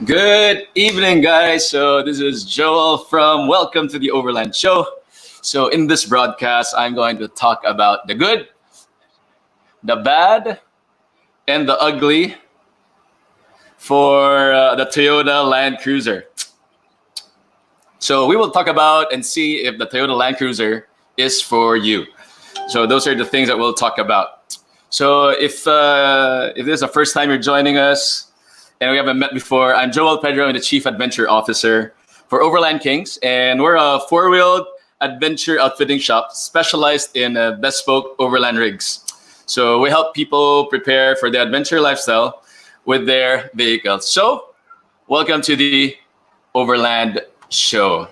Good evening, guys. So this is Joel from Welcome to the Overland Show. So in this broadcast, I'm going to talk about the good, the bad, and the ugly for the Toyota Land Cruiser. So we will talk about and see if the Toyota Land Cruiser is for you. So those are the things that we'll talk about. So if this is the first time you're joining us, and we haven't met before, I'm Joel Pedro. I'm the Chief Adventure Officer for Overland Kings, and we're a four-wheeled adventure outfitting shop specialized in bespoke overland rigs. So we help people prepare for the adventure lifestyle with their vehicles. So welcome to the Overland Show.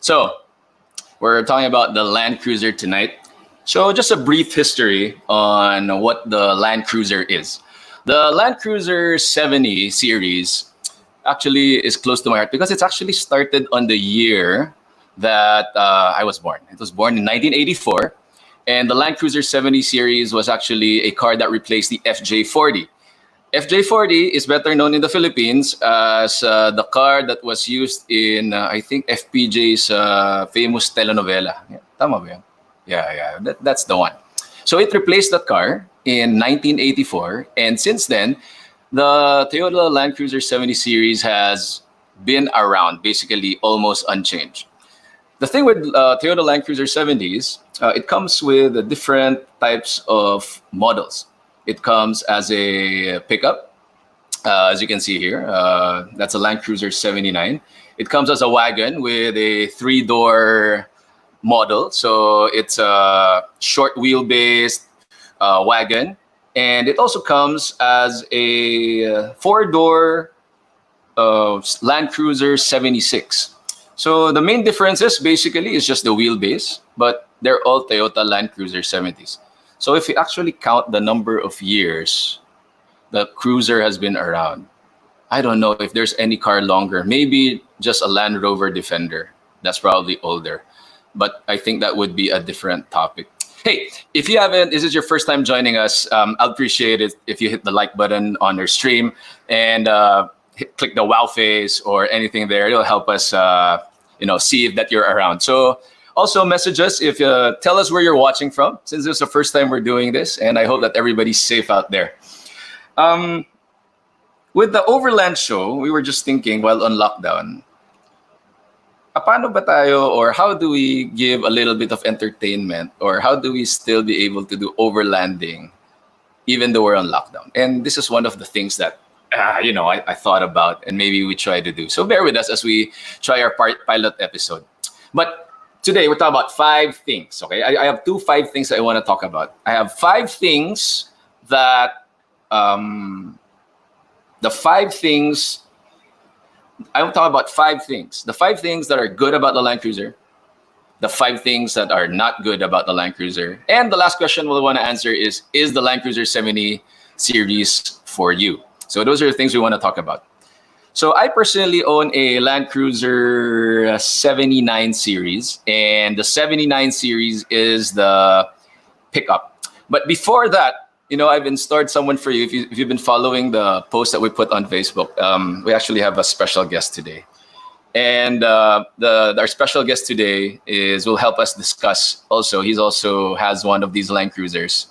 So, we're talking about the Land Cruiser tonight. So, just a brief history on what the Land Cruiser is. The Land Cruiser 70 series actually is close to my heart because it's actually started on the year that I was born. It was born in 1984, and the Land Cruiser 70 series was actually a car that replaced the FJ40. FJ40 is better known in the Philippines as the car that was used in, I think, FPJ's famous telenovela. Yeah, tama ba yun? Yeah, that's the one. So it replaced that car in 1984. And since then, the Toyota Land Cruiser 70 series has been around, basically almost unchanged. The thing with Toyota Land Cruiser 70s, it comes with different types of models. It comes as a pickup, as you can see here. That's a Land Cruiser 79. It comes as a wagon with a three-door model. So it's a short wheelbase wagon. And it also comes as a four-door Land Cruiser 76. So the main differences basically is just the wheelbase, but they're all Toyota Land Cruiser 70s. So if you actually count the number of years the Cruiser has been around, I don't know if there's any car longer. Maybe just a Land Rover Defender. That's probably older. But I think that would be a different topic. Hey, if you haven't, this is your first time joining us, I'd appreciate it if you hit the like button on our stream and click the wow face or anything there. It'll help us, see if that you're around. So also message us if tell us where you're watching from, since this is the first time we're doing this, and I hope that everybody's safe out there. With the Overland Show, we were just thinking while on lockdown, paano ba tayo, or how do we give a little bit of entertainment, or how do we still be able to do overlanding even though we're on lockdown? And this is one of the things that I thought about and maybe we try to do. So bear with us as we try our pilot episode. But today, we're talking about 5 things, okay? I have 5 things that I want to talk about. I have 5 things that, the 5 things, I will talk about 5 things. The 5 things that are good about the Land Cruiser, the 5 things that are not good about the Land Cruiser, and the last question we'll want to answer is the Land Cruiser 70 series for you? So those are the things we want to talk about. So I personally own a Land Cruiser 79 series, and the 79 series is the pickup. But before that, I've installed someone for you. If you've been following the post that we put on Facebook, we actually have a special guest today. And our special guest today will help us discuss also. He also has one of these Land Cruisers.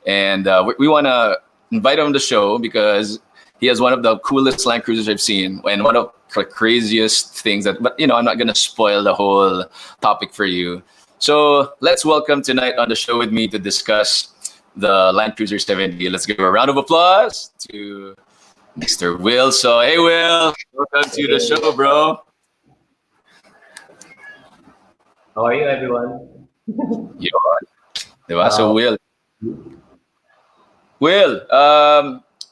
And we want to invite him on the show because he has one of the coolest Land Cruisers I've seen, and one of the craziest things but I'm not going to spoil the whole topic for you. So let's welcome tonight on the show with me to discuss the Land Cruiser 70. Let's give a round of applause to Mr. Will. So, hey, Will, welcome to the show, bro. How are you, everyone? Diba? So, Will,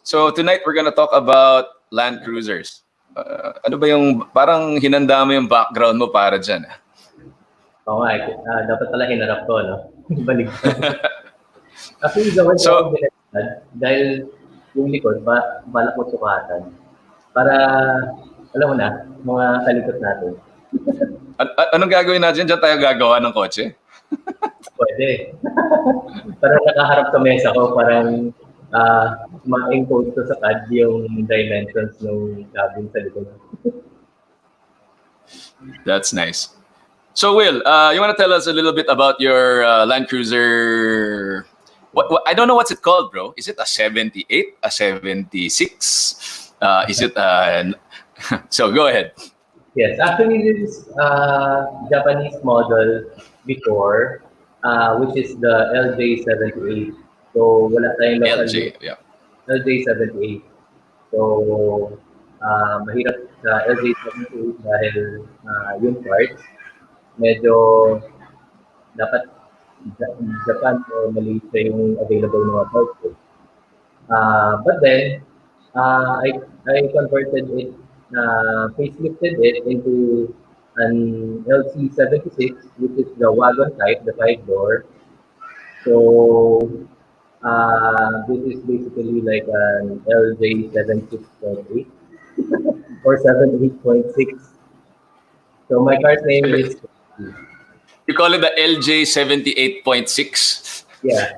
so tonight we're gonna talk about Land Cruisers. Ano ba yung, parang hinanda mo yung background mo para dyan? Oo nga, dapat pala hinarap ko, no? Baligtad. Actually, gawin ko akong So, binaliktad dahil yung likod, balak ko sukatan. Para, alam mo na, mga kalikot natin. anong gagawin natin? Diyan tayo gagawa ng kotse? Pwede. Parang nakaharap sa mesa ko, parang ma-encode ko sa CAD yung dimensions ng cabin sa likod. That's nice. So, Will, you want to tell us a little bit about your Land Cruiser? I don't know what's it called, bro. Is it a 78, a 76? Is it a... So, go ahead. Yes, actually, this is Japanese model before, which is the LJ78. So, wala tayong local LJ, yeah. LJ78. So, mahirap sa LJ78 dahil yung parts, medyo dapat Japan o Malaysia yung available mga parts. But then, I converted it, facelifted it into an LC76, which is the wagon type, the 5-door. So, this is basically like an LJ76.8 or 78.6. So my car's name is, You call it the LJ 78.6? yeah.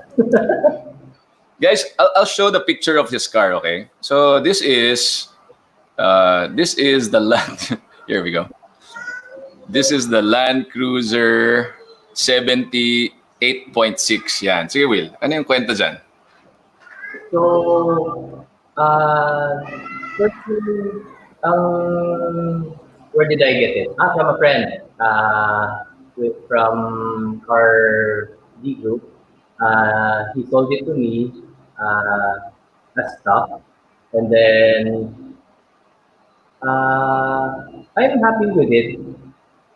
Guys, I'll show the picture of his car, okay? So this is the Land. Here we go. This is the Land Cruiser 78.6. Yan. Sige, Will. Ano yung kwento dyan? So, firstly, where did I get it? From a friend. From our D group. He sold it to me as stock. And then, I'm happy with it.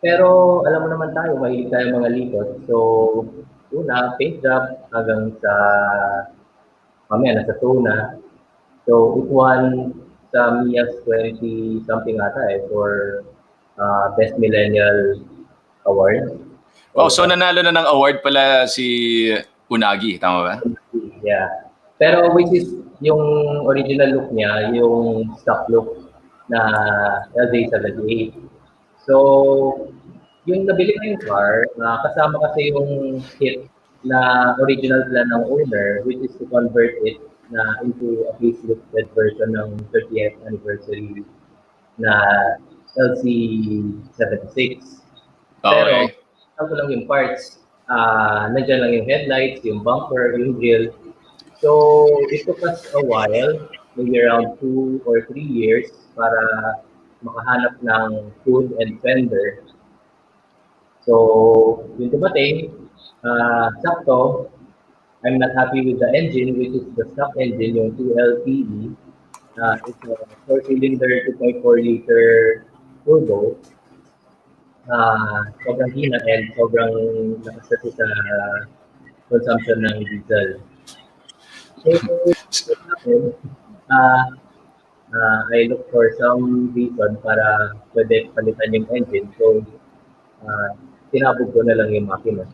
Pero alam mo naman tayo, mahilig tayo mga likod. So, una, paint job hanggang sa mamaya nasa tuna. So, it won sa Mia's 20 something ata for Best Millennial Award. Oh, so nanalo na ng award pala si Unagi, tama ba? Yeah. Pero which is yung original look niya, yung stock look na LJ78. So, yung nabili ko yung car, kasama kasi yung kit na original plan ng owner, which is to convert it into a facelifted version ng 30th anniversary na LC76. Pero, Okay. ako lang yung parts. Nandiyan lang yung headlights, yung bumper, yung grill. So, it took us a while, maybe around 2 or 3 years para makahanap ng hood and fender. So, yung dumating, sakto, I'm not happy with the engine, which is the stock engine, yung 2LTE. It's a 4-cylinder, 2.4-liter turbo. Sobrang hina and sobrang lakas kasi sa consumption ng diesel. So, I look for some reason para pwede palitan yung engine. So, tinabog ko na lang yung makina.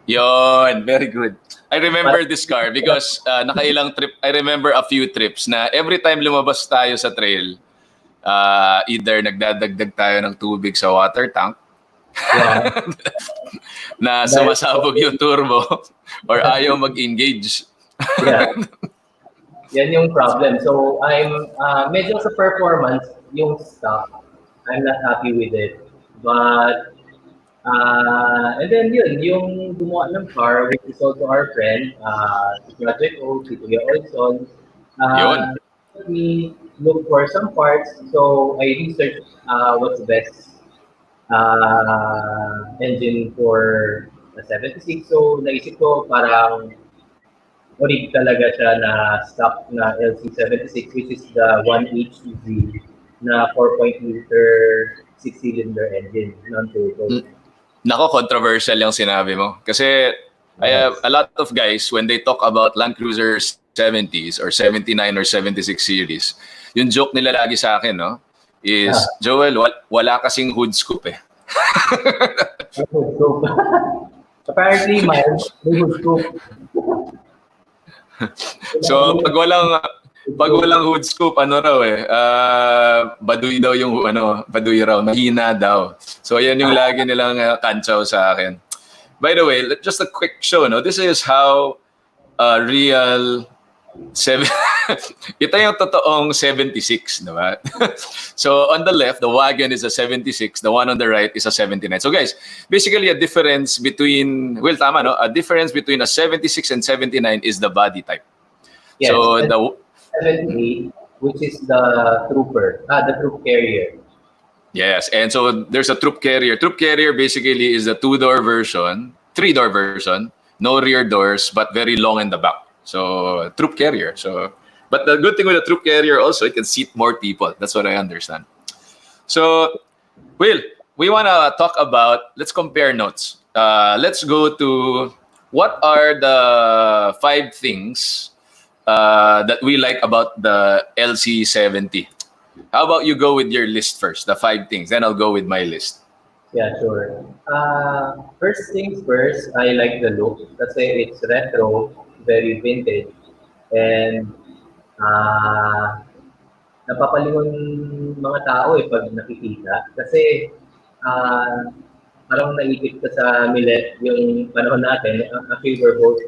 Yon, very good. I remember this car because nakailang trip, I remember a few trips na every time lumabas tayo sa trail, either nagdadagdag tayo ng tubig sa water tank, Yeah. na sumasabog yung turbo or ayaw mag-engage. Yeah. Yan yung problem. So, I'm medyo sa performance, yung stock, I'm not happy with it. But, and then yun, yung gumawa ng car, which is also our friend, si Project O, si Kuya Olson, Yun. let me look for some parts. So, I researched what's the best engine for the 76. So, naisip ko parang orig talaga siya na stock na LC76, which is the 1HEV na 4.liter 6-cylinder engine, non-turbo. Nako, controversial yung sinabi mo. Kasi I have a lot of guys, when they talk about Land Cruiser 70s or 79 or 76 series, yung joke nila lagi sa akin, no, is, Joel, wala kasing hood scoop eh. Hood scoop. Apparently, mine, may hood scoop. So pag walang hood scoop, ano raw eh, baduy daw yung baduy raw, mahina daw. So yan yung lagi nilang kantsaw sa akin. By the way, just a quick show, no? This is how real seven ito yung totoong 76, diba? So on the left, the wagon is a 76, the one on the right is a 79. So guys, basically a difference between, well, tama, no? A difference between a 76 and 79 is the body type. Yes, So and the 78, which is the troop carrier. yes, and so there's a troop carrier. Troop carrier basically is a two-door version, three-door version, no rear doors, but very long in the back. So troop carrier. So, but the good thing with a troop carrier also, it can seat more people. That's what I understand. So, Will, we want to talk about. Let's compare notes. Let's go to what are the 5 things that we like about the LC70. How about you go with your list first, the 5 things, then I'll go with my list. Yeah, sure. First things first, I like the look. Kasi it's retro, very vintage, and napapalingon mga tao pag nakikita. Kasi parang naipit ka sa yung panahon natin. Actually, we're both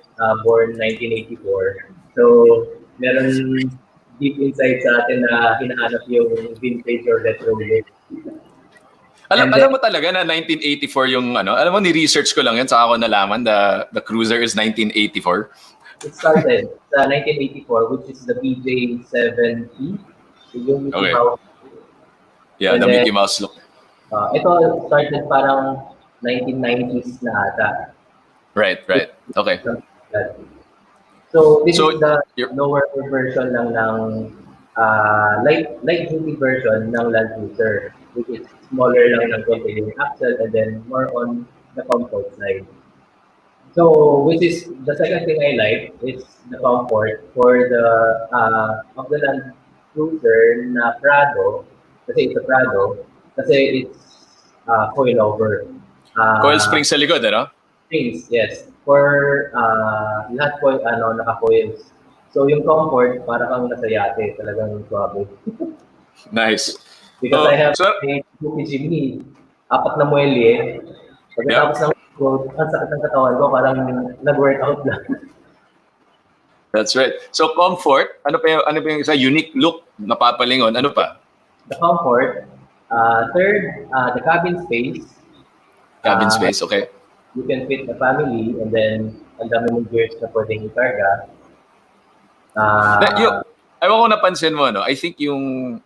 born 1984. So, meron deep inside sa atin na hinahanap yung vintage or retro look. Alam mo talaga na 1984 yung alam mo ni-research ko lang yan saka ako nalaman the cruiser is 1984. It started sa 1984, which is the BJ70. Yung Okay. Mouse. Yeah, And the then, Mickey Mouse look. Ito started parang 1990s na ata. Right. Okay. So this So, is the lower version lang ng light duty version ng Land Cruiser, which is smaller lang ng konti yung axle and then more on the comfort side. So, which is the second thing I like is the comfort for the of the Land Cruiser na Prado, kasi it's a Prado, kasi it's coilover. coil spring sa likod, ano? Springs, yes. For lahat po naka-coils. So yung comfort, para kang nasa yate, talagang swabe. Nice. Because I have a Suzuki Jimny, 4 na muelle. Pagkatapos ng quote, ang sakit ng katawan ko, parang nag-workout lang. That's right. So comfort, ano pa yung isa unique look napapalingon, ano pa? The comfort. Third, the cabin space. Cabin space, okay. You can fit the family and then ang dami mong gears na pwedeng ikarga. Ewan ko napansin mo, no? I think yung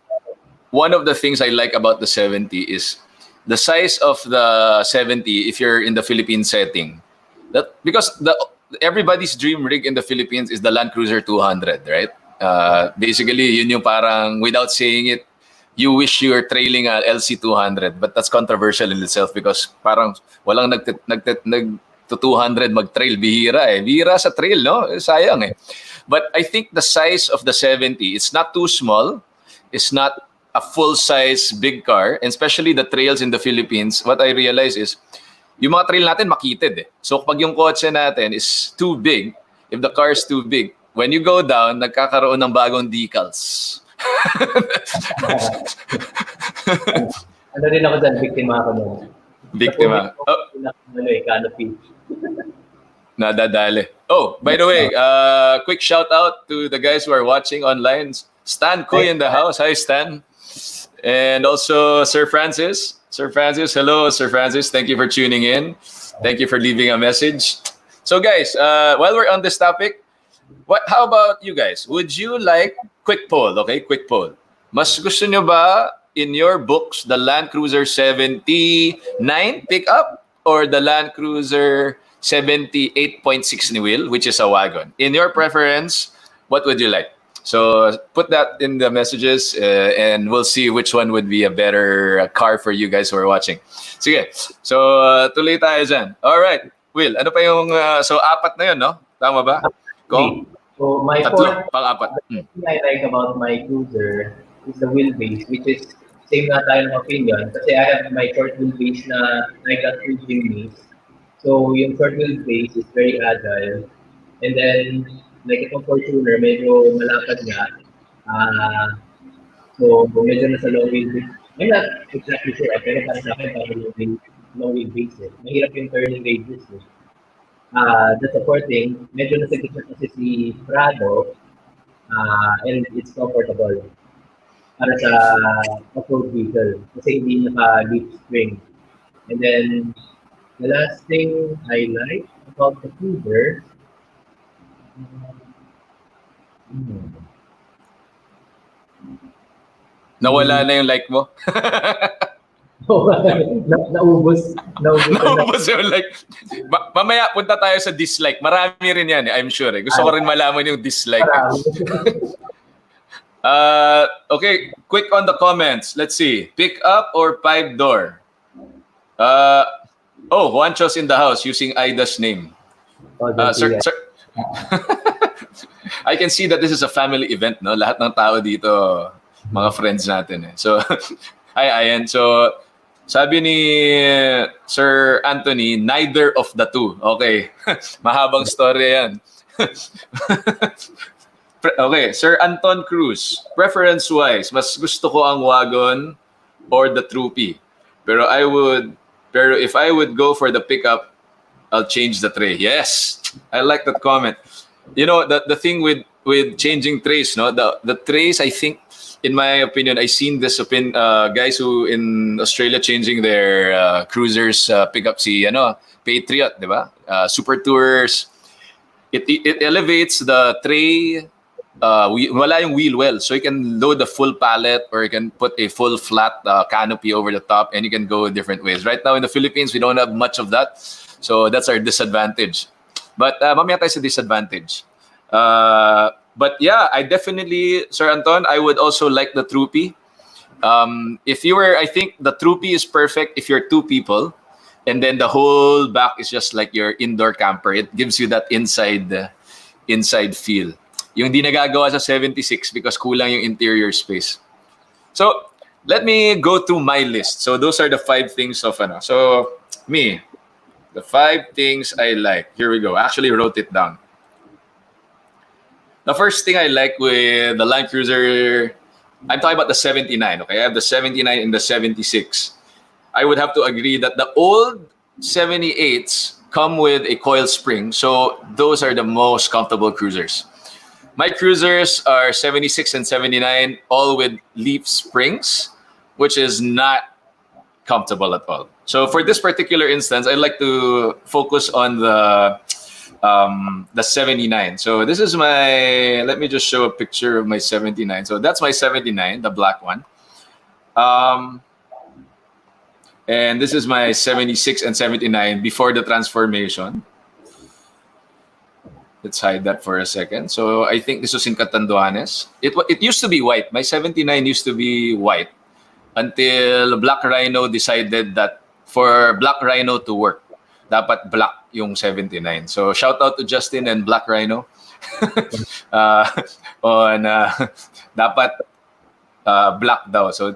one of the things I like about the 70 is the size of the 70 if you're in the Philippine setting. Because everybody's dream rig in the Philippines is the Land Cruiser 200, right? Basically, yun yung parang, without saying it, you wish you were trailing a LC 200, but that's controversial in itself because parang walang nag 200 mag-trail, bihira sa trail, no? Sayang eh. But I think the size of the 70, it's not too small, it's not a full-size big car, and especially the trails in the Philippines, what I realize is yung mga trail natin makitid eh. So pag yung kotse natin is too big, if the car is too big, when you go down, nagkakaroon ng bagong decals. Ano rin ako dyan, biktima ako nun. Biktima. Canopy. Nadadali. Oh, by the way, quick shout out to the guys who are watching online. Stan Koy in the house. Hi, Stan. And also Sir Francis. Sir Francis, hello, Sir Francis. Thank you for tuning in. Thank you for leaving a message. So guys, while we're on this topic, how about you guys? Would you like, quick poll, okay? Quick poll. Mas gusto nyo ba in your books the Land Cruiser 79 pickup or the Land Cruiser 78.6 ni Will, which is a wagon? In your preference, what would you like? So put that in the messages and we'll see which one would be a better car for you guys who are watching. Sige. So tuloy tayo dyan. All right. Will, ano pa yung, so 4 na yun, no? Tama ba? So my Tatlo, pang-4. thing I like about my cruiser is the wheelbase, which is same na tayo ng opinion kasi I have my short wheelbase na I got two Jimmys. So yung short wheelbase is very agile. And then, like itong Fortuner, medyo malapad nga. Ah, so medyo nasa long wheelbase. I'm not exactly sure, pero para sa akin, parang long wheelbase eh. Mahirap yung turning radius eh. The supporting, medyo nasa gitna kasi si Prado, and it's comfortable para sa off-road vehicle kasi hindi naka-leaf spring. And then, the last thing I like about the cruiser, Nawala na yung like mo. naubos na. Naubos yung like. Mamaya punta tayo sa dislike. Marami rin yan, I'm sure. Gusto ko rin malaman yung dislike. Okay, quick on the comments. Let's see. Pick up or 5-door? Juancho's in the house using Aida's name. Sir, I can see that this is a family event, no? Lahat ng tao dito, mga friends natin. So, hi, Ayan. So, sabi ni Sir Anthony, neither of the two. Okay. Mahabang story yan. Okay, Sir Anton Cruz. Preference-wise, mas gusto ko ang wagon or the Troopy. Pero if I would go for the pickup, I'll change the tray. Yes, I like that comment. You know, the thing with changing trays, no, the trays, I think, in my opinion, I've seen this guys who in Australia changing their cruisers pickup Patriot, di ba? Super Tours. It elevates the tray. Wala yung wheel well, so you can load the full pallet or you can put a full flat canopy over the top, and you can go different ways. Right now in the Philippines, we don't have much of that, so that's our disadvantage. But mamaya tayo sa disadvantage. But yeah, I definitely, Sir Anton, I would also like the Troopy. I think the Troopy is perfect if you're two people, and then the whole back is just like your indoor camper. It gives you that inside feel. Yung di nagagawa sa 76 because kulang yung interior space. So, let me go through my list. So, those are the 5 things of So, the 5 things I like. Here we go. I actually wrote it down. The first thing I like with the Land Cruiser, I'm talking about the 79, okay? I have the 79 and the 76. I would have to agree that the old 78s come with a coil spring, so those are the most comfortable cruisers. My cruisers are 76 and 79, all with leaf springs, which is not comfortable at all. So for this particular instance, I'd like to focus on the 79. So this is let me just show a picture of my 79. So that's my 79, the black one. And this is my 76 and 79 before the transformation. Let's hide that for a second. So I think this was in Catanduanes. It used to be white. My 79 used to be white until Black Rhino decided that for Black Rhino to work, dapat black yung 79. So shout out to Justin and Black Rhino on dapat black daw. So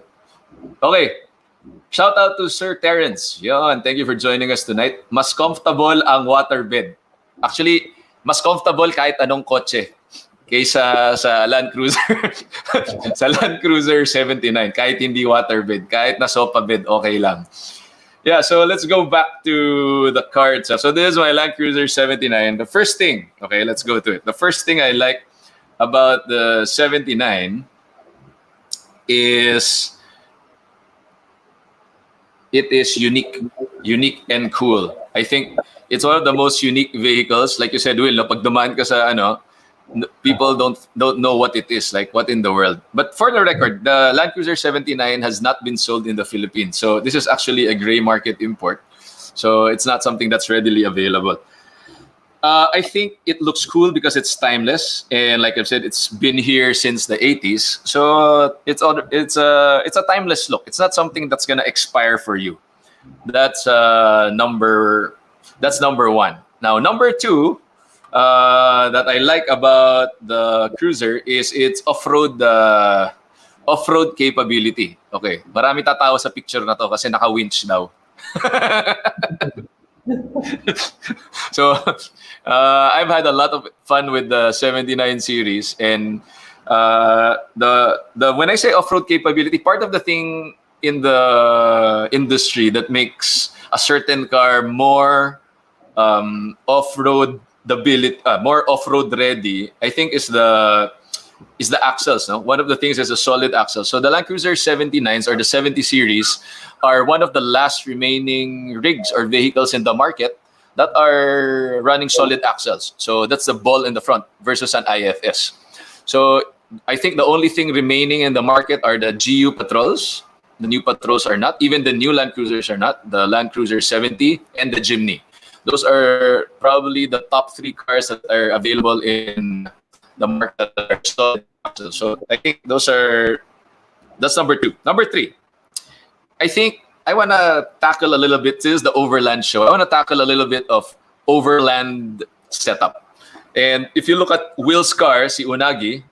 okay. Shout out to Sir Terrence. Yon, thank you for joining us tonight. Mas comfortable ang waterbed. Actually, mas comfortable kahit anong kotse kaysa sa Land Cruiser. Sa Land Cruiser 79, kahit hindi waterbed, kahit na sofa bed, okay lang. Yeah, so let's go back to the cards. So this is my Land Cruiser 79. The first thing, okay, let's go to it. The first thing I like about the 79 is it is unique and cool. I think it's one of the most unique vehicles. Like you said, Will, no, pag dumaan ka sa people don't know what it is, like what in the world. But for the record, the Land Cruiser 79 has not been sold in the Philippines. So this is actually a gray market import. So it's not something that's readily available. I think it looks cool because it's timeless, and like I've said, it's been here since the 80s. So it's a timeless look. It's not something that's gonna expire for you. That's number one. Now number two that I like about the cruiser is its off-road off-road capability. Okay, marami tatawa sa picture na to kasi naka-winch daw. So, I've had a lot of fun with the 79 series, and the when I say off-road capability, part of the thing in the industry that makes a certain car more off-road more off-road ready, I think is the axles. No, one of the things is a solid axle. So the Land Cruiser 79s or the 70 series are one of the last remaining rigs or vehicles in the market that are running solid axles. So that's the ball in the front versus an IFS. So I think the only thing remaining in the market are the GU Patrols. The new Patrols are not. Even the new Land Cruisers are not. The Land Cruiser 70 and the Jimny. Those are probably the top 3 cars that are available in the market that are solid axles. So I think that's number 2. Number 3, I think I want to tackle a little bit, this is the Overland show. I want to tackle a little bit of Overland setup. And if you look at Will's car, si Unagi,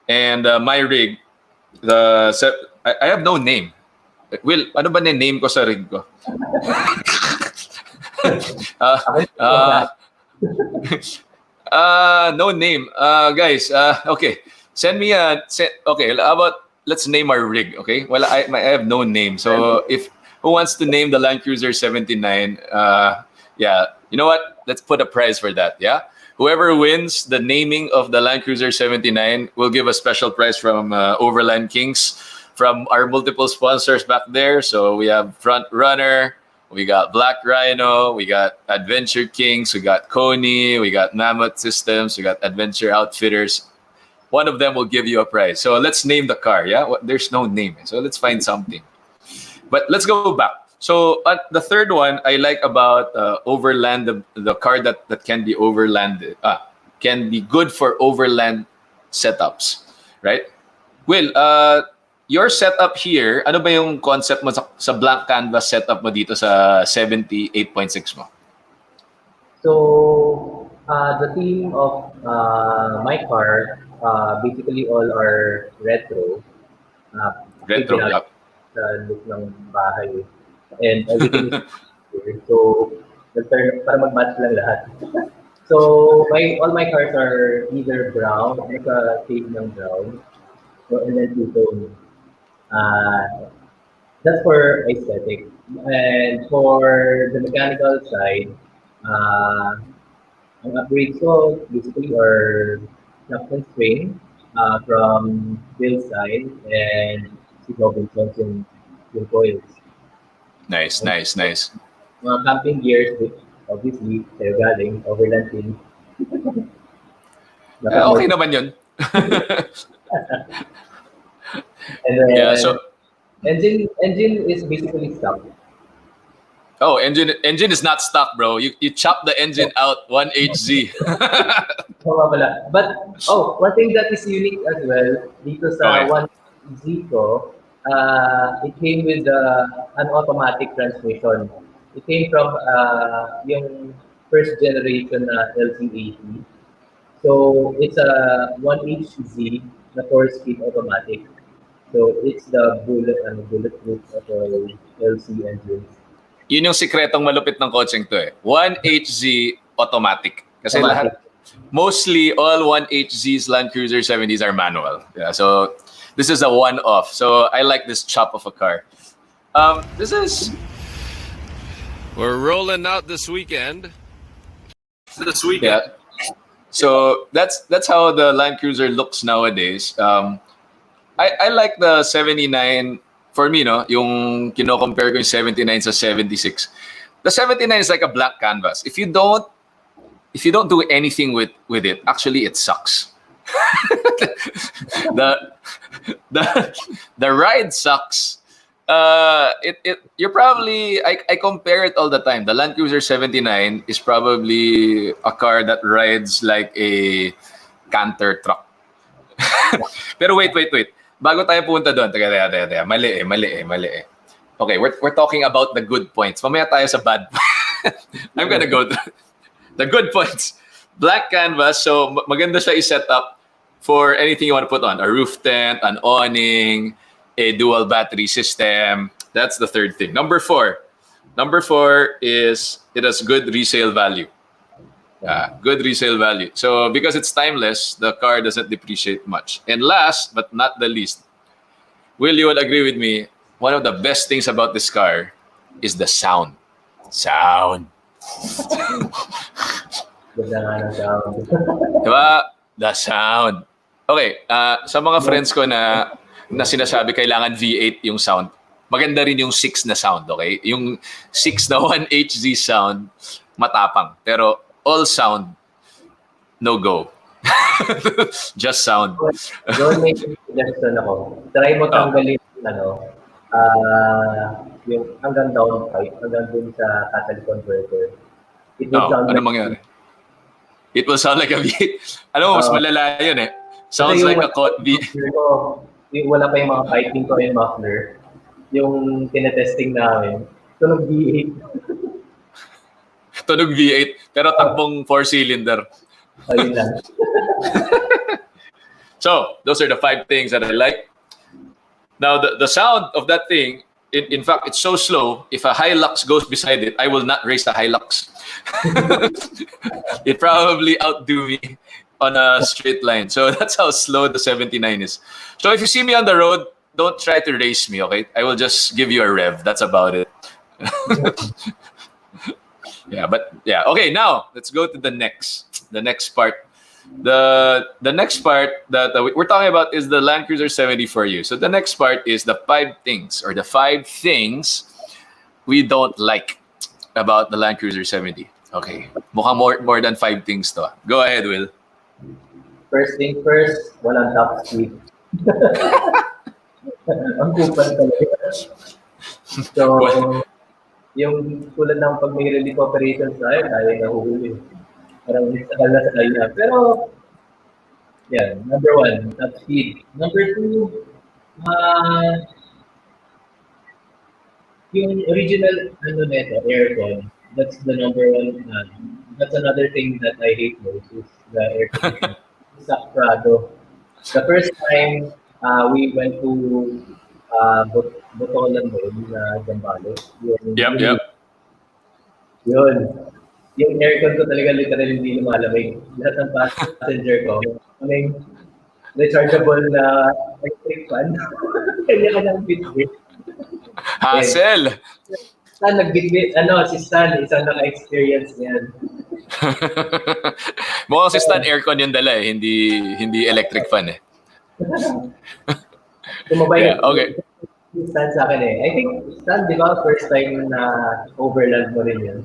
and my rig, I have no name. Will, ano ba na name ko sa rig ko? No name. Guys, okay. Send me okay, how about let's name our rig, okay? Well, I have no name. So if who wants to name the Land Cruiser 79, yeah, you know what? Let's put a prize for that, yeah? Whoever wins the naming of the Land Cruiser 79 will give a special prize from Overland Kings, from our multiple sponsors back there. So we have Front Runner, we got Black Rhino, we got Adventure Kings, we got Coney, we got Mammoth Systems, we got Adventure Outfitters. One of them will give you a prize. So let's name the car, yeah? There's no name, so let's find something. But let's go back. So the third one I like about Overland, the car that can be overlanded, can be good for overland setups, right? Will, your setup here, ano ba yung concept mo sa blank canvas setup mo dito sa 78.6 mo? So, the theme of my car, basically all are retro. Retro, yeah. Sa look ng bahay. And everything is here. So, para mag-match lang lahat. So, all my cars are either brown, naka-shade ng brown, so, and then two-tone. That's for aesthetic. And for the mechanical side, ang upgrades ko basically are shaft and spring from Bill's side, and si Robinson's yung coils. Nice. Mga camping gears, which obviously, sa'yo galing, Overland team. Okay naman yun. And then, yeah, so engine is basically stock. Oh, engine is not stock, bro. You chop the engine out 1HZ. But one thing that is unique as well dito sa 1Z ko, it came with an automatic transmission. It came from yung first generation na LC80. So it's a 1HZ na 4-speed automatic. So it's the bulletproof of the LC engine. Yun yung sikretong malupit ng kotseng to eh. 1HZ automatic. Kasi mostly all 1HZ's Land Cruiser 70s are manual. Yeah, so this is a one-off. So I like this chop of a car. We're rolling out this weekend. Yeah. So that's how the Land Cruiser looks nowadays. I like the 79. For me, no, yung kino-compare ko yung 79 sa 76. The 79 is like a blank canvas. If you don't do anything with it, actually it sucks. the ride sucks. You're probably I compare it all the time. The Land Cruiser 79 is probably a car that rides like a canter truck. Pero wait. Bago tayo punta doon, teka. Mali eh. Okay, we're talking about the good points. Mamaya tayo sa bad points. I'm gonna go to the good points. Black canvas, so maganda siya i-set up for anything you want to put on. A roof tent, an awning, a dual battery system. That's the third thing. Number four. Number four is it has good resale value. Good resale value. So because it's timeless, the car doesn't depreciate much. And last but not the least, Will, you will agree with me, one of the best things about this car is the sound. Sound. Ganda nga ng sound. Diba? The sound. Okay, sa mga friends ko na sinasabi kailangan V8 yung sound, maganda rin yung 6 na sound, okay? Yung 6 na 1HZ sound, matapang. Pero all sound, no go. Just sound. Doon may suggestion ako. Try mo tanggalin yung hanggang downpipe, hanggang dun sa catalytic converter. It will sound ano mangyari? It will sound like a V8. Alam mo, mas malala yun eh. Sounds like a V8. Wala pa yung mga piping ko yung muffler. Yung tinetesting namin. Tunog V8. Tunog V8, pero takbong 4-cylinder. Ayun lang. So, those are the 5 things that I like. Now, the sound of that thing, in fact, it's so slow, if a Hilux goes beside it, I will not race the Hilux. It probably outdo me on a straight line. So that's how slow the 79 is. So if you see me on the road, don't try to race me, okay? I will just give you a rev. That's about it. Yeah. Okay, now let's go to the next part. The next part that we're talking about is the Land Cruiser 70 for you. So the next part is the 5 things we don't like about the Land Cruiser 70. Okay, mukhang more than 5 things to. Go ahead, Will. First thing first, walang top speed. Ang kupal talaga. So, yung tulad ng pag may relief operations tayo nahuhuli. Parang istakal na sa kanya. Pero, yan, number 1, top speed. Number 2, yung original aircon, that's the number 1. That's another thing that I hate most is the air conditioning. Sa Prado. The first time we went to Botolan na Zambales. Yep. Yun. Yung aircon ko talaga literally hindi lumalamig. Lahat ng passenger ko, may rechargeable na electric fan. Kanya-kanyang bitbit. Hassle! Stan, nagbitbit. Si Stan, isang naka-experience niyan. Mukhang si Stan aircon yung dala eh, hindi electric fan eh. Tumabay okay. Stan sa akin eh. I think, Stan, di ba, first time na overland mo rin yun?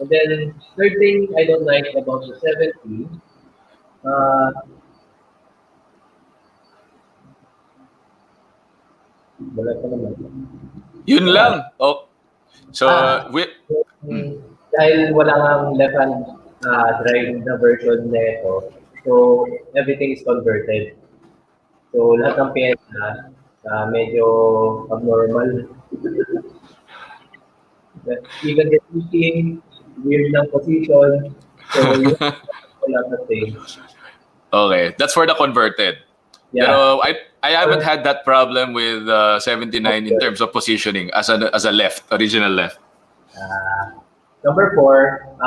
And then, third thing I don't like about the 70, wala pa naman. Yun lang. Oh. So, dahil wala nang left-hand drive na version na ito, so everything is converted. So, lahat ng pyesa medyo abnormal. Even the seating, weird ng position. So, wala na things. Okay, that's for the converted. Yeah. Pero I haven't had that problem with 79 in terms of positioning as a original left. Number 4,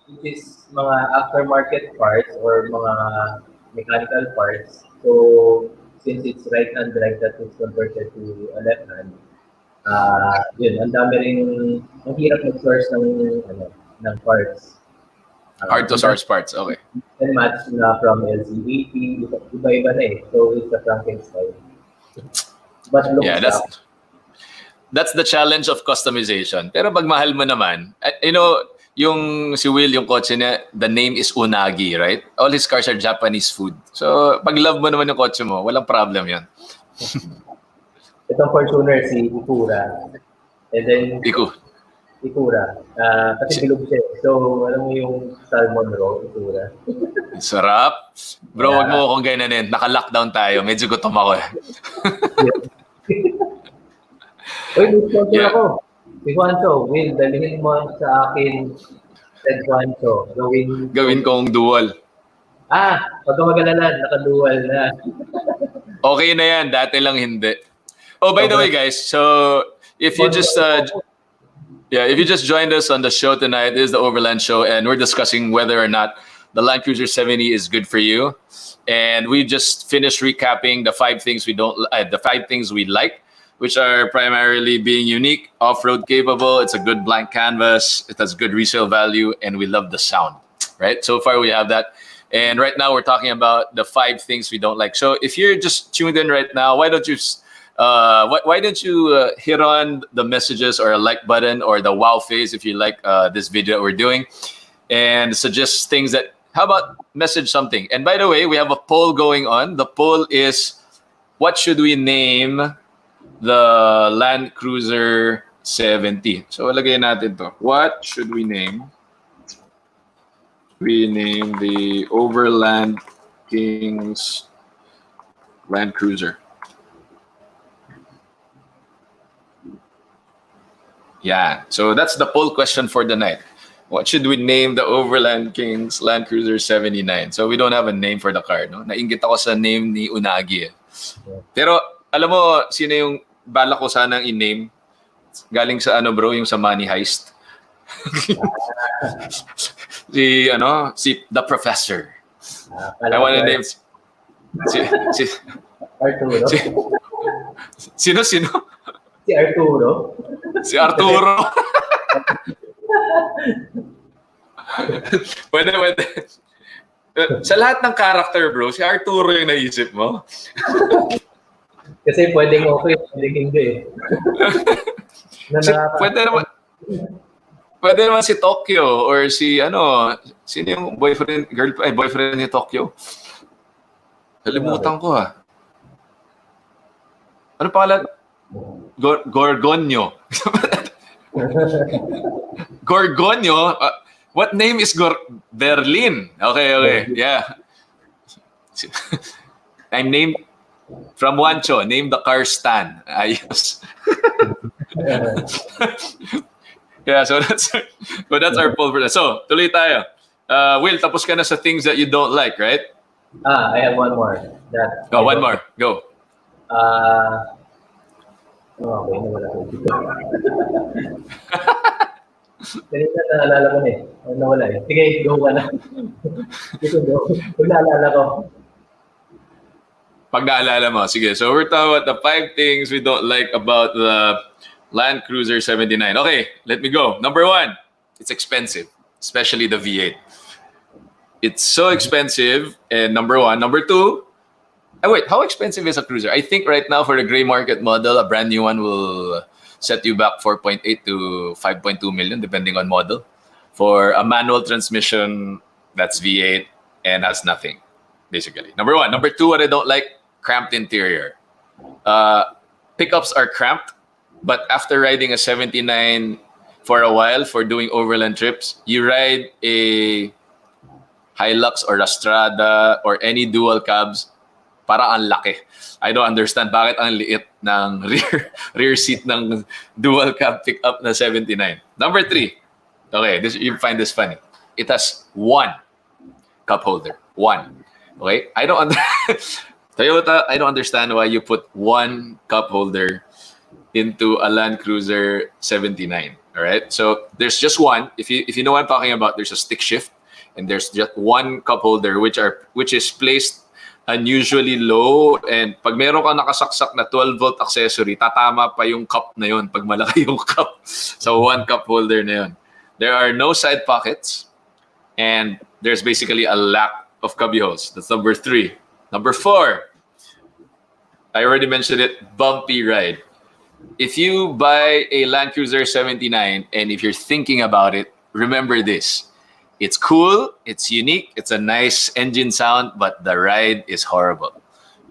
which is mga aftermarket parts or mga mechanical parts. So, since it's right-hand drive that is converted to a left-hand, yun, ang dami rin, ang hirap mag-source ng parts. Hard to source parts, okay. And match na from LC80, iba-iba na eh. So, it's a Frankenstein. But looks that's the challenge of customization. Pero pag mahal mo naman, yung si Will, yung kotse niya, the name is Unagi, right? All his cars are Japanese food. So, pag love mo naman yung kotse mo, walang problem yun. Itong Fortuner, si Ikura. And then, Ikura. Kasi bilog siya. So, alam mo yung salmon roll, Ikura. Sarap. Bro, wag mo akong ganyanin. Naka-lockdown tayo. Medyo gutom ako eh. Uy, may sponsor ako. Si Juancho, Will, dalhin mo sa akin Red Juancho. Gawin kong dual. Huwag kang mag-alala, nakadual na. Okay na yan, dati lang hindi. Oh, by the way, guys, so if you just if you just joined us on the show tonight, this is the Overland Show, and we're discussing whether or not the Land Cruiser 70 is good for you. And we just finished recapping the 5 things the 5 things we like, which are primarily being unique, off-road capable, it's a good blank canvas, it has good resale value, and we love the sound, right? So far we have that. And right now we're talking about the 5 things we don't like. So if you're just tuned in right now, why don't you hit on the messages or a like button or the wow face if you like this video that we're doing, and suggest things that, how about message something. And by the way, we have a poll going on. The poll is, what should we name the Land Cruiser 70? So lagay natin to. What should we name? We name the Overland Kings Land Cruiser. Yeah, so that's the poll question for the night. What should we name the Overland Kings Land Cruiser 79? So we don't have a name for the car, no? Nainggit ako sa name ni Unagi. Pero alam mo, sino yung balak ko sanang i-name? Galing sa ano bro, yung sa Money Heist. si The Professor. I want to name Arturo. Sino? Si Arturo. Si Arturo. Pwede. Sa lahat ng character, bro, si Arturo yung naisip mo. Kasi pwedeng okay, pwedeng hindi. Pwede naman si Tokyo or si sino yung boyfriend ni Tokyo? Kalimutan ko Ano pangalan? Gorgonio. Gorgonio? What name is Berlin? Okay. Yeah. I'm named from Wancho. Name the car Stan. Ayos. Yeah, so that's our poll for that. So, tuloy tayo. Will, tapos ka na sa things that you don't like, right? I have one more. One more. Go. Okay, nawala ko dito. Kanina naalala ko na nawala Sige, go ka na. Go. Kung naalala ko. Pag naalala mo. Sige, so we're talking about the 5 things we don't like about the Land Cruiser 79. Okay, let me go. Number 1, it's expensive, especially the V8. It's so expensive, and number 1. Number 2, wait, how expensive is a cruiser? I think right now for the gray market model, a brand new one will set you back 4.8 to 5.2 million, depending on model. For a manual transmission, that's V8 and has nothing, basically. Number 1. Number 2, what I don't like, cramped interior. Pickups are cramped, but after riding a 79 for a while, for doing overland trips, you ride a Hilux or a Strada or any dual cabs, para ang laki. I don't understand bakit ang liit ng rear seat ng dual cab pickup na 79. Number 3. Okay, you find this funny. It has 1 cup holder. 1. Okay? Toyota, I don't understand why you put 1 cup holder into a Land Cruiser 79. All right? So there's just one. If you know what I'm talking about, there's a stick shift and there's just 1 cup holder which is placed unusually low, and pag meron ka nakasaksak na 12-volt accessory, tatama pa yung cup na yun pag malaki yung cup. So 1 cup holder na yun. There are no side pockets, and there's basically a lack of cubby holes. That's number 3. Number 4, I already mentioned it, bumpy ride. If you buy a Land Cruiser 79 and if you're thinking about it, remember this. It's cool, it's unique, it's a nice engine sound, but the ride is horrible.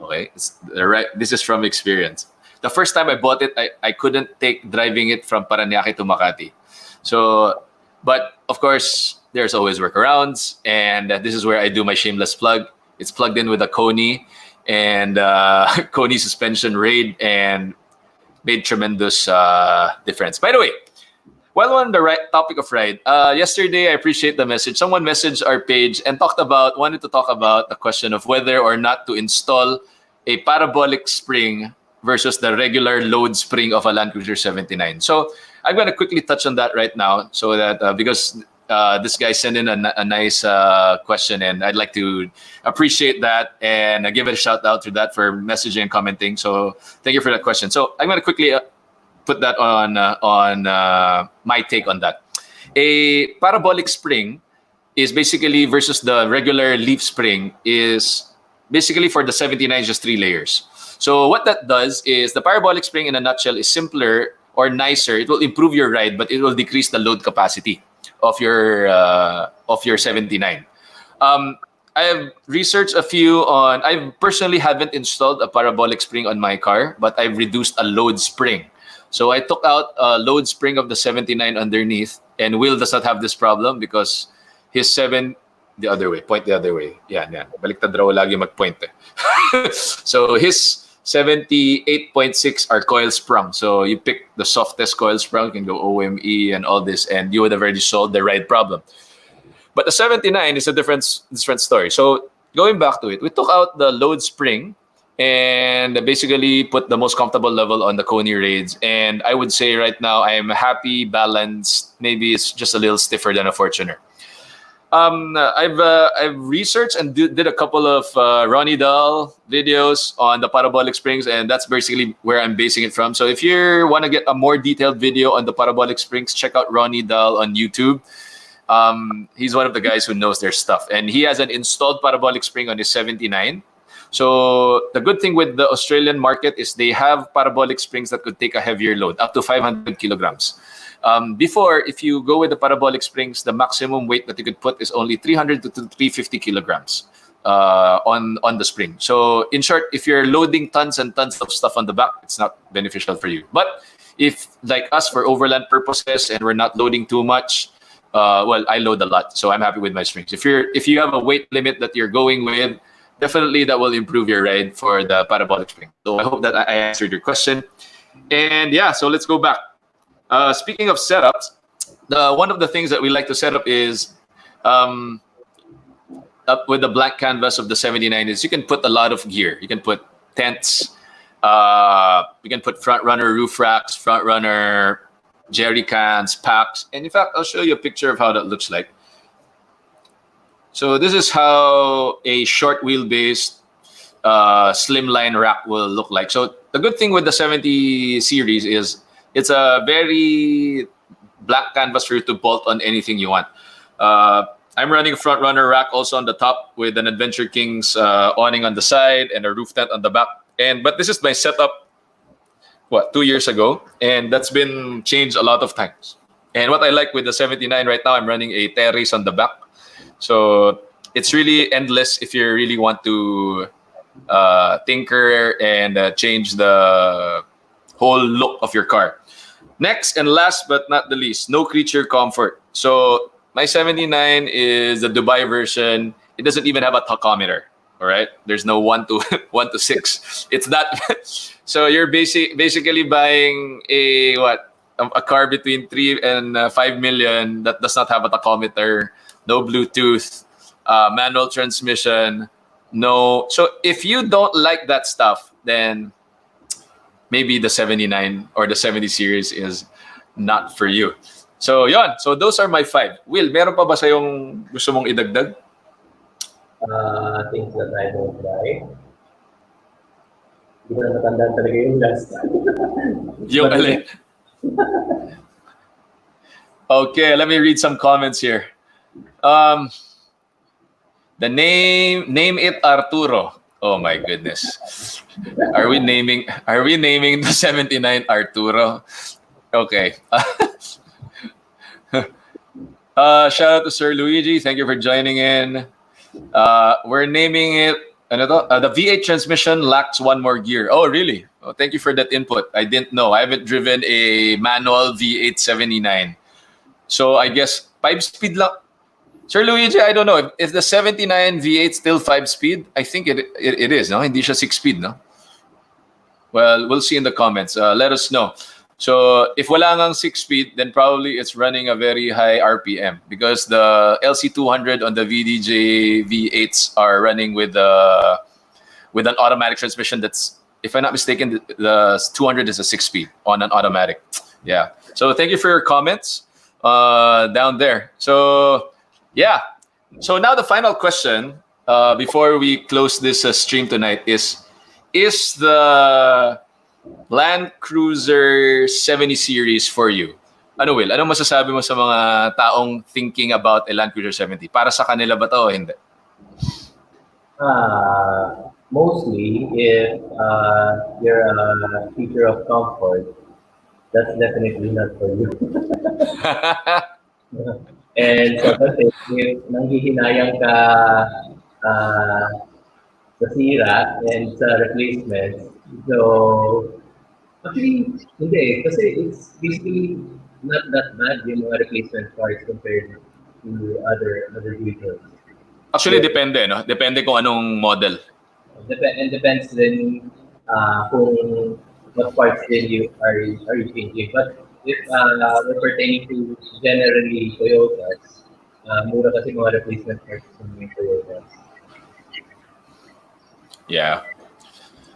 Okay? This is from experience. The first time I bought it, I couldn't take driving it from Parañaque to Makati. So, but of course, there's always workarounds, and this is where I do my shameless plug. It's plugged in with a Koni, and Koni suspension raid, and made tremendous difference. By the way, While on the right topic of ride, yesterday I appreciate the message. Someone messaged our page and wanted to talk about the question of whether or not to install a parabolic spring versus the regular load spring of a Land Cruiser 79. So I'm going to quickly touch on that right now, so that because this guy sent in a nice question, and I'd like to appreciate that and give a shout out to that for messaging and commenting. So thank you for that question. So I'm going to quickly put that on my take on that. A parabolic spring is basically versus the regular leaf spring is basically for the 79 just 3 layers. So what that does is the parabolic spring in a nutshell is simpler or nicer. It will improve your ride, but it will decrease the load capacity of your 79. I've researched a few on. I personally haven't installed a parabolic spring on my car, but I've reduced a load spring. So I took out a load spring of the 79 underneath, and Will does not have this problem because his the other way, point the other way. Yeah. Baliktad raw lagi mag-point eh. So his 78.6 are coil sprung. So you pick the softest coil sprung, you can go OME and all this, and you would have already solved the ride problem. But the 79 is a different story. So going back to it, we took out the load spring and basically put the most comfortable level on the Coney raids. And I would say right now I am happy, balanced. Maybe it's just a little stiffer than a Fortuner. I've researched and did a couple of Ronnie Dahl videos on the parabolic springs, and that's basically where I'm basing it from. So if you want to get a more detailed video on the parabolic springs, check out Ronnie Dahl on YouTube. He's one of the guys who knows their stuff, and he has an installed parabolic spring on his 79. So the good thing with the Australian market is they have parabolic springs that could take a heavier load, up to 500 kilograms. Before, if you go with the parabolic springs, the maximum weight that you could put is only 300 to 350 kilograms on the spring. So in short, if you're loading tons and tons of stuff on the back, it's not beneficial for you. But if, like us, for overland purposes and we're not loading too much, well, I load a lot, so I'm happy with my springs. If you have a weight limit that you're going with, definitely that will improve your ride for the parabolic spring. So I hope that I answered your question. And yeah, so let's go back. Speaking of setups, one of the things that we like to set up is up with the blank canvas of the 79 is you can put a lot of gear. You can put tents, you can put front runner roof racks, front runner jerry cans, packs. And in fact, I'll show you a picture of how that looks like. So this is how a short wheelbase slimline rack will look like. So the good thing with the 70 series is it's a very black canvas for you to bolt on anything you want. I'm running a front runner rack also on the top with an Adventure Kings awning on the side and a roof tent on the back. But this is my setup, 2 years ago, and that's been changed a lot of times. And what I like with the 79 right now, I'm running a terrace on the back. So it's really endless if you really want to tinker and change the whole look of your car. Next and last but not the least, no creature comfort. So my 79 is the Dubai version. It doesn't even have a tachometer. All right, there's no 1 to 6. It's that. So you're basically buying a car between 3 and 5 million that does not have a tachometer, no Bluetooth, manual transmission, no. So if you don't like that stuff, then maybe the 79 or the 70 series is not for you. So yon. So those are my 5. Will, meron pa ba sayong gusto mong idagdag? Things that I don't like. Hindi ko na matandaan talaga yung last. Yung alin. Okay, let me read some comments here. The name it Arturo. Oh my goodness. Are we naming the 79 Arturo? Okay. Shout out to Sir Luigi. Thank you for joining in. We're naming it the V8 transmission lacks 1 more gear. Oh, really? Oh, thank you for that input. I didn't know. I haven't driven a manual V8 79. So I guess 5-speed lang. Sir Luigi, I don't know. If the 79 V8 still 5-speed, I think it is, no? Hindi siya 6-speed, no? Well, we'll see in the comments. Let us know. So if wala ngang 6-speed, then probably it's running a very high RPM because the LC200 on the VDJ V8s are running with an automatic transmission that's, if I'm not mistaken, the 200 is a 6-speed on an automatic. Yeah. So thank you for your comments down there. So yeah. So now the final question before we close this stream tonight is the Land Cruiser 70 series for you? Ano, Will? Anong masasabi mo sa mga taong thinking about a Land Cruiser 70? Para sa kanila ba to o hindi? Mostly, if you're a seeker of comfort, that's definitely not for you. And so kasi, if nanghihinayang ka sa sira and sa replacements, so actually, hindi eh. Kasi it's basically not that bad yung mga replacement parts compared to other vehicles. Actually, depende, no? Depende kung anong model. And depends din kung what parts din you are you changing. But if we're pertaining to generally Toyotas, mura kasi mga replacement parts ng mga Toyotas. Yeah.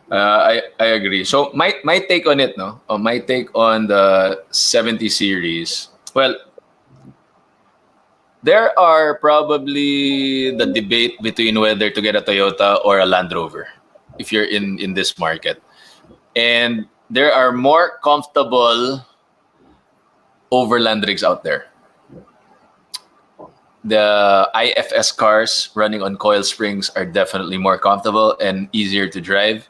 I agree. So my take on it, no? My take on the 70 series. Well, there are probably the debate between whether to get a Toyota or a Land Rover if you're in this market. And there are more comfortable overland rigs out there. The IFS cars running on coil springs are definitely more comfortable and easier to drive.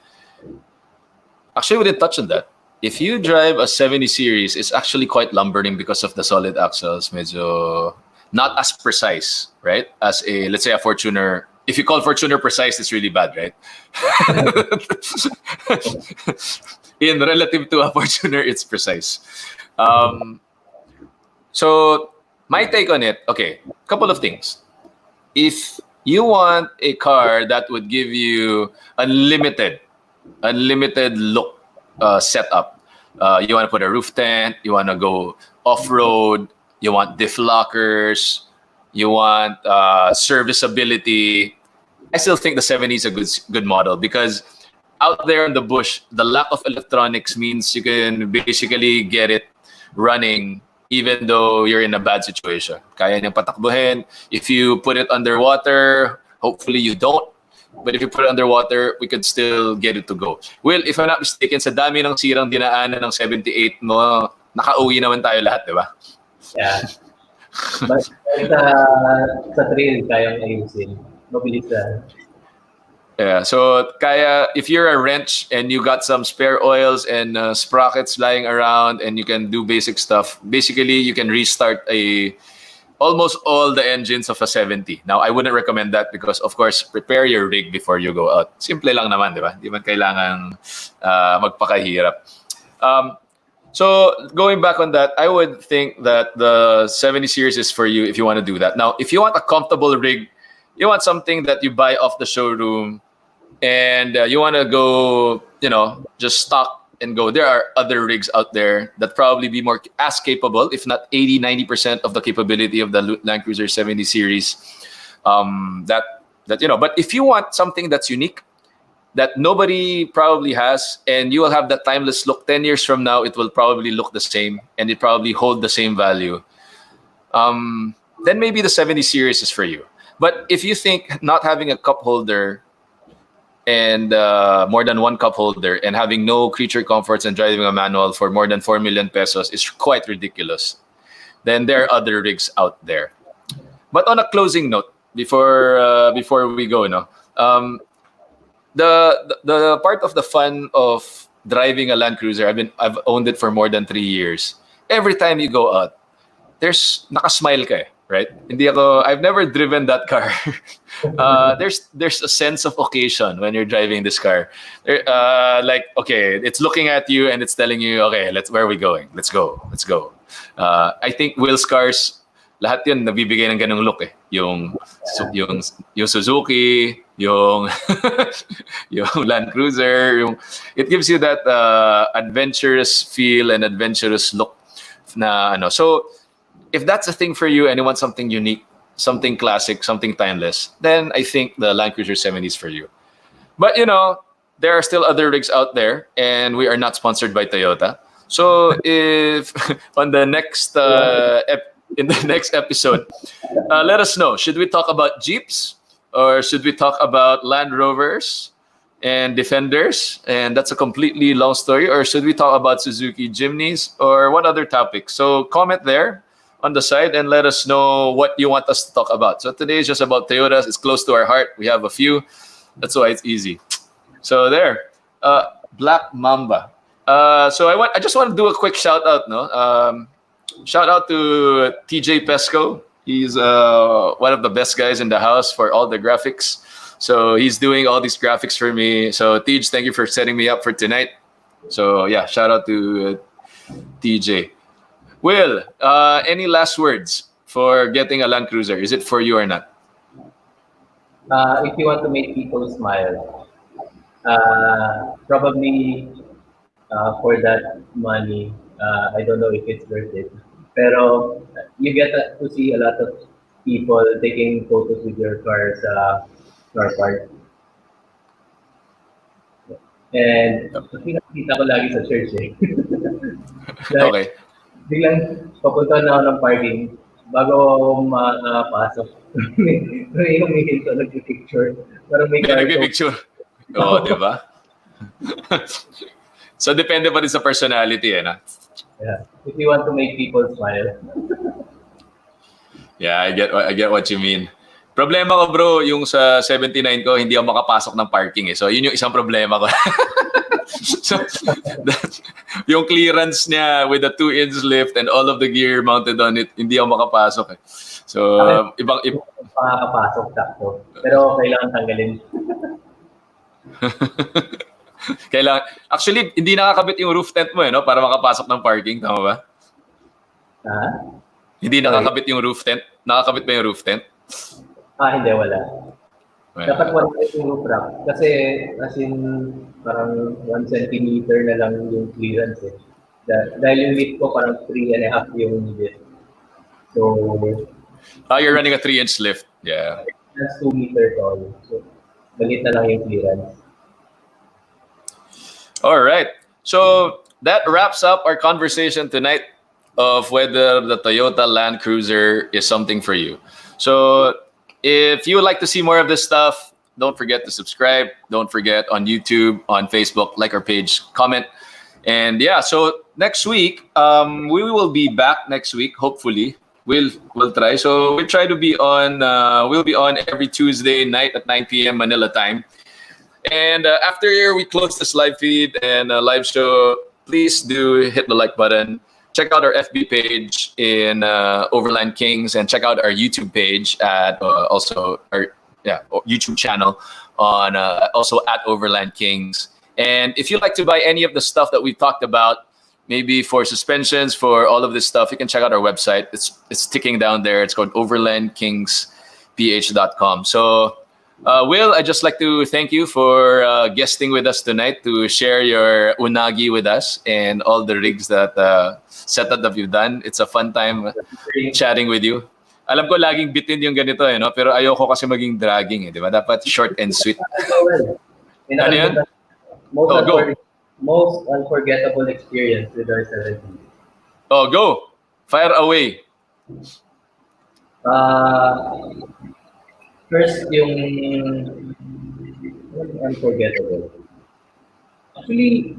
Actually, we didn't touch on that. If you drive a 70 series, it's actually quite lumbering because of the solid axles. Medyo not as precise, right? As a, let's say, a Fortuner. If you call Fortuner precise, it's really bad, right? In relative to a Fortuner, it's precise. So my take on it, okay, couple of things. If you want a car that would give you unlimited look setup, you want to put a roof tent, you want to go off-road, you want diff lockers, you want serviceability, I still think the 70 is a good model because out there in the bush, the lack of electronics means you can basically get it running even though you're in a bad situation. Kaya niyang patakbuhin. If you put it underwater, hopefully you don't. But if you put it underwater, we could still get it to go. Well, if I'm not mistaken, sa dami ng sirang dinaanan ng 78 mo, nakauwi naman tayo lahat, di ba? Yeah. But sa trail, kayang ayusin. Mabilis na. Yeah, so kaya if you're a wrench and you got some spare oils and sprockets lying around and you can do basic stuff, basically you can restart almost all the engines of a 70. Now, I wouldn't recommend that because, of course, prepare your rig before you go out. Simple lang naman, di ba? Di man kailangan magpakahirap. So going back on that, I would think that the 70 series is for you if you want to do that. Now, if you want a comfortable rig, you want something that you buy off the showroom and you want to go, just stock and go. There are other rigs out there that probably be more as capable, if not 80-90% of the capability of the Land Cruiser 70 series. But if you want something that's unique, that nobody probably has, and you will have that timeless look 10 years from now, it will probably look the same and it probably hold the same value. Then maybe the 70 series is for you. But if you think not having a cup holder and more than one cup holder and having no creature comforts and driving a manual for more than 4 million pesos is quite ridiculous, then there are other rigs out there. But on a closing note, before we go, the part of the fun of driving a Land Cruiser, I've owned it for more than 3 years. Every time you go out, there's nakasmile ka eh. Right? I've never driven that car. There's a sense of occasion when you're driving this car. Okay, it's looking at you and it's telling you, okay, where are we going? Let's go. I think Will's cars lahat yun nabibigay ng ganung look eh. Yung Suzuki, yung yung Land Cruiser, it gives you that adventurous feel and adventurous look na ano. So if that's a thing for you and you want something unique, something classic, something timeless, then I think the Land Cruiser 70 is for you. But there are still other rigs out there, and we are not sponsored by Toyota. So if on the next in the next episode, let us know. Should we talk about Jeeps or should we talk about Land Rovers and Defenders? And that's a completely long story. Or should we talk about Suzuki Jimneys or what other topic? So comment there on the side and let us know what you want us to talk about. So today is just about Toyotas. It's close to our heart. We have a few. That's why it's easy. So there, Black Mamba. So I just want to do a quick shout out. Shout out to TJ Pesco. He's one of the best guys in the house for all the graphics. So he's doing all these graphics for me. So TJ, thank you for setting me up for tonight. So yeah, shout out to TJ. Will, any last words for getting a Land Cruiser? Is it for you or not? If you want to make people smile, probably for that money, I don't know if it's worth it. Pero you get to see a lot of people taking photos with your cars, car park. And nakikita ko lagi sa church eh. Okay. Biglang papunta na ako ng parking bago ako makapasok. May humihinto, nag-picture. Parang may car. Nag-picture. Oo, di ba? So depende pa rin sa personality na. Yeah. If you want to make people smile. Yeah, I get what you mean. Problema ko bro, yung sa 79 ko, hindi ako makapasok ng parking eh. So yun yung isang problema ko. So yung clearance niya with the 2-inch lift and all of the gear mounted on it, hindi ako makapasok eh. So ibang makakapasok sakto. Pero kailangan tanggalin. Kailangan, actually, hindi nakakabit yung roof tent mo para makapasok ng parking, tama ba? Hindi nakakabit yung roof tent? Nakakabit ba yung roof tent? Hindi, wala. Well, dapat wala yung roof rack. Kasi, as in, parang 1 centimeter na lang yung clearance eh. Dahil yung lift ko, parang 3.5 yung lift. So, you're running a 3-inch lift. Yeah. That's 2 meter tall. So, balit na lang yung clearance. All right. So that wraps up our conversation tonight of whether the Toyota Land Cruiser is something for you. So if you would like to see more of this stuff, don't forget to subscribe. Don't forget on YouTube, on Facebook, like our page, comment. And yeah, so next week, we will be back next week, hopefully. We'll try. So we'll try to be on, we'll be on every Tuesday night at 9 p.m. Manila time. And after we close this live feed and live show, please do hit the like button. Check out our FB page in Overland Kings and check out our YouTube page at also our YouTube channel on also at Overland Kings. And if you'd like to buy any of the stuff that we've talked about, maybe for suspensions, for all of this stuff, you can check out our website. It's ticking down there. It's called overlandkingsph.com. So Will, I'd just like to thank you for guesting with us tonight to share your unagi with us and all the rigs that setup that you've done. It's a fun time chatting with you. Alam ko laging bitin yung ganito pero ayoko kasi maging dragging di ba? Dapat short and sweet. Ano yan? Most unforgettable experience with our 70. Oh, go. Fire away. First, yung unforgettable. Actually,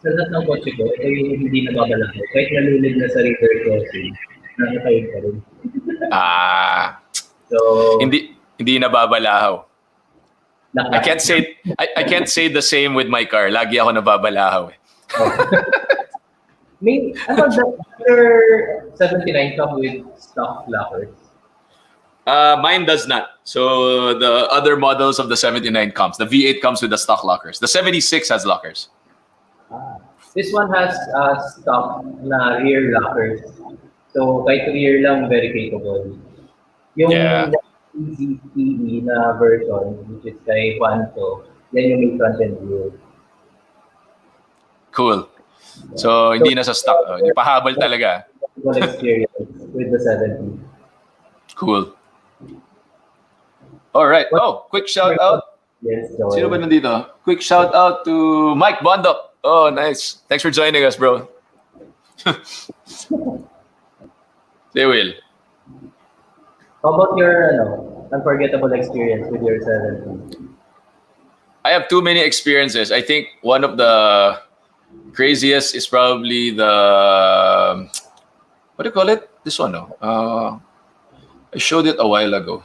sa lahat ng kotse ko, ito yung hindi nababalaho. Kahit nalulid na sa river crossing, nakakayod pa rin. So, hindi nababalahaw. I can't say the same with my car. Lagi ako nababalahaw. May, the other 79 come with stock lockers? Mine does not. So the other models of the 79 comes. The V8 comes with the stock lockers. The 76 has lockers. This one has stock na rear lockers. So, kahit rear lang, very capable. Yung Yeah. CE na version, which is kay Juancho, yan yung may front and wheel. Cool. So, So, hindi na sa stock. Oh, hindi pahabol talaga. practical experience with the 70. Cool. All right. Oh, quick shout out. Yes, Sino ba Joel. nandito? Quick shout out to Mike Bondok. Oh, nice. Thanks for joining us, bro. They will. How about your unforgettable experience with your 70? I have too many experiences. I think one of the craziest is probably the what do you call it? This one, no? I showed it a while ago.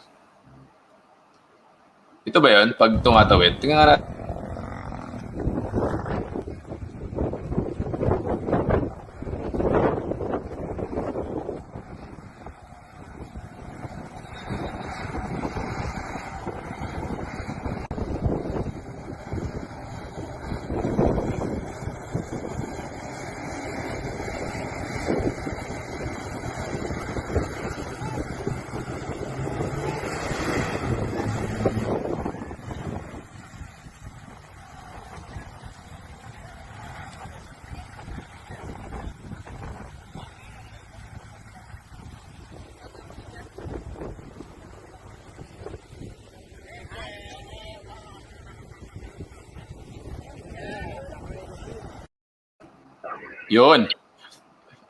Ito ba yun? Pag tumatawid. Tingnan nga natin. Yun.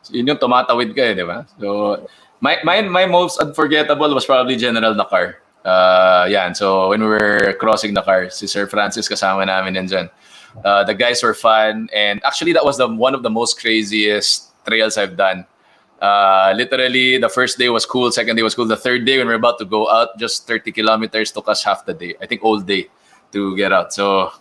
Yun yung tumatawid ka di ba? So, my most unforgettable was probably General Nakar. Yan. So, when we were crossing Nakar, si Sir Francis kasama namin yan dyan. The guys were fun. And actually, that was one of the most craziest trails I've done. Literally, the first day was cool. Second day was cool. The third day, when we were about to go out, just 30 kilometers took us half the day. I think all day to get out. So,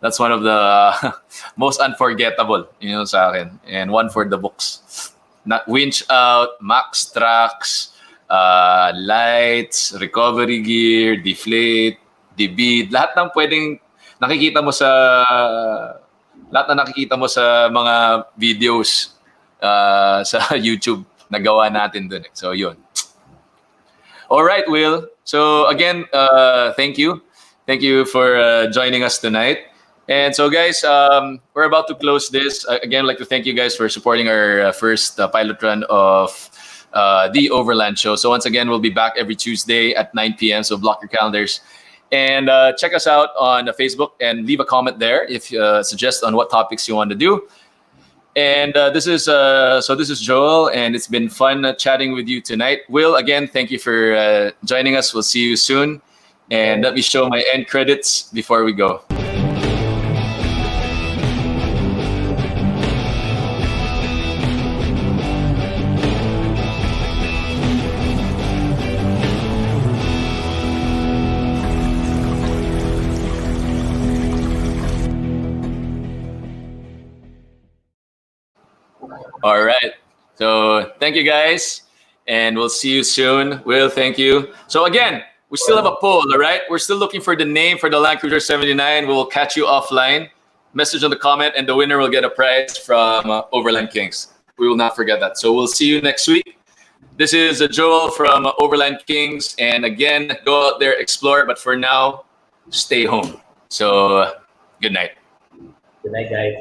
that's one of the most unforgettable, sa akin. And one for the books. Not winch out, max tracks, lights, recovery gear, deflate, debead, lahat ng pwedeng nakikita mo sa mga videos sa YouTube na gawa natin dun. So yun. All right, Will. So again, thank you. Thank you for joining us tonight. And so, guys, we're about to close this. Again, I'd like to thank you guys for supporting our first pilot run of the Overland Show. So once again, we'll be back every Tuesday at 9 p.m. So block your calendars. And check us out on Facebook and leave a comment there if suggest on what topics you want to do. And this is Joel, and it's been fun chatting with you tonight. Will, again, thank you for joining us. We'll see you soon. And let me show my end credits before we go. All right. So thank you guys, and we'll see you soon. Will, thank you. So again, we still have a poll, all right? We're still looking for the name for the Land Cruiser 79. We'll catch you offline. Message on the comment, and the winner will get a prize from Overland Kings. We will not forget that. So we'll see you next week. This is Joel from Overland Kings. And again, go out there, explore. But for now, stay home. So good night. Good night, guys.